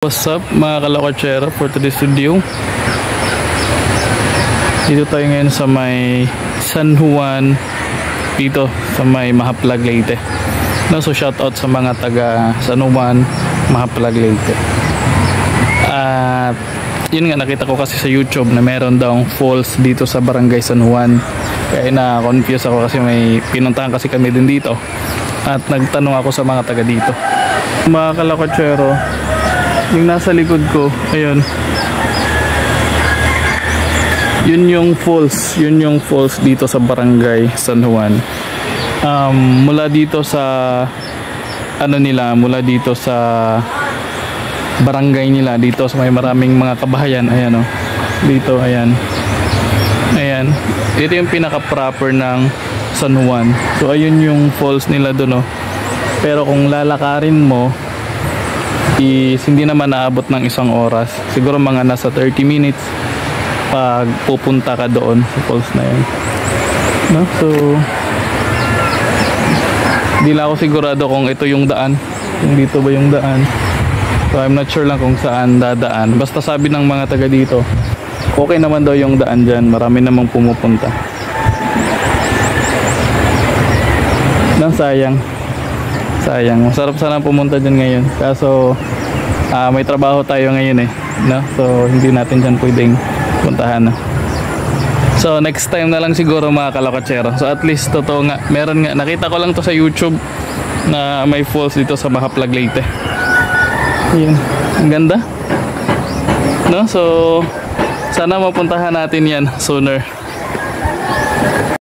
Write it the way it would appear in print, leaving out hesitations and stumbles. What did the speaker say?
What's up mga kalakotsero, for today's video dito tayo ngayon sa may San Juan, dito sa may Mahaplag, Leyte. No, so shout out sa mga taga San Juan, Mahaplag, Leyte. At yun nga, nakita ko kasi sa YouTube na meron daw falls dito sa Barangay San Juan, kaya na-confuse ako kasi may pinuntahan kasi kami din dito at nagtanong ako sa mga taga dito. Mga kalakotsero, yung nasa likod ko, ayun, yun yung falls dito sa Barangay San Juan. Mula dito sa mula dito sa barangay nila, dito sa may maraming mga kabahayan, ayan o, dito, ayan, ito yung pinaka proper ng San Juan. So ayun yung falls nila doon, pero kung lalakarin mo hindi naman naabot ng isang oras, siguro mga nasa 30 minutes pag pupunta ka doon sa falls na yun, no? So hindi lang ako sigurado kung ito yung daan, kung dito ba yung daan, so I'm not sure lang kung saan dadaan. Basta sabi ng mga taga dito, okay naman daw yung daan dyan, marami namang pumupunta. Sayang, masarap sana pumunta dyan ngayon, kaso may trabaho tayo ngayon no? So hindi natin dyan pwedeng puntahan, no? So next time na lang siguro mga kalakotsero. So at least totoo nga, meron nga, nakita ko lang to sa YouTube na may falls dito sa Mahaplag, Leyte. Yun, ang ganda, no? So sana mapuntahan natin yan sooner.